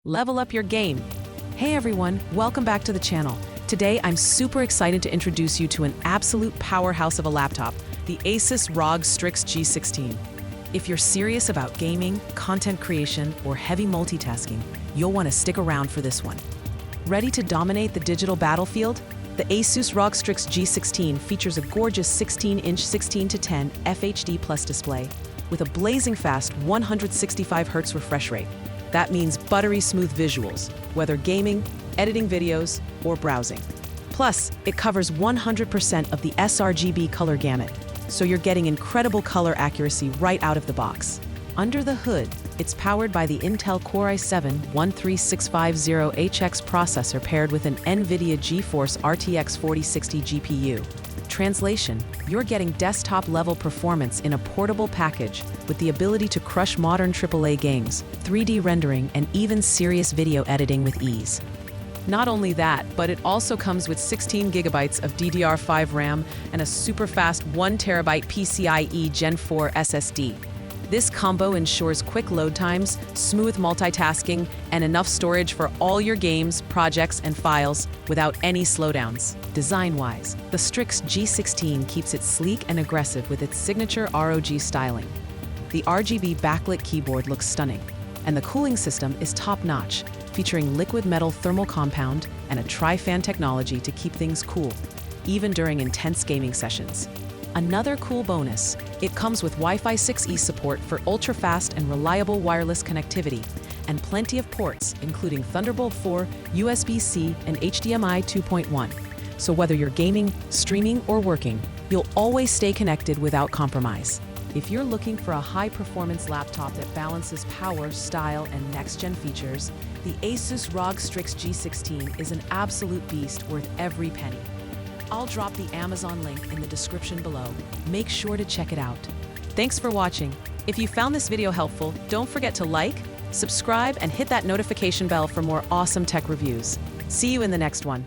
level up your game. Hey everyone, welcome back to the channel. Today I'm super excited to introduce you to an absolute powerhouse of a laptop, the ASUS ROG Strix G16. If you're serious about gaming, content creation, or heavy multitasking, you'll want to stick around for this one. Ready to dominate the digital battlefield? The ASUS ROG Strix G16 features a gorgeous 16-inch 16:10 FHD Plus display with a blazing fast 165Hz refresh rate. That means buttery smooth visuals, whether gaming, editing videos, or browsing. Plus, it covers 100% of the sRGB color gamut, so you're getting incredible color accuracy right out of the box. Under the hood, it's powered by the Intel Core i7-13650HX processor paired with an NVIDIA GeForce RTX 4060 GPU. Translation, you're getting desktop-level performance in a portable package with the ability to crush modern AAA games, 3D rendering, and even serious video editing with ease. Not only that, but it also comes with 16 GB of DDR5 RAM and a super-fast 1TB PCIe Gen 4 SSD. This combo ensures quick load times, smooth multitasking, and enough storage for all your games, projects, and files without any slowdowns. Design-wise, the Strix G16 keeps it sleek and aggressive with its signature ROG styling. The RGB backlit keyboard looks stunning, and the cooling system is top-notch, featuring liquid metal thermal compound and a tri-fan technology to keep things cool, even during intense gaming sessions. Another cool bonus, it comes with Wi-Fi 6E support for ultra-fast and reliable wireless connectivity, and plenty of ports, including Thunderbolt 4, USB-C, and HDMI 2.1. So whether you're gaming, streaming, or working, you'll always stay connected without compromise. If you're looking for a high-performance laptop that balances power, style, and next-gen features, the ASUS ROG Strix G16 is an absolute beast worth every penny. I'll drop the Amazon link in the description below. Make sure to check it out. Thanks for watching. If you found this video helpful, don't forget to like, subscribe, and hit that notification bell for more awesome tech reviews. See you in the next one.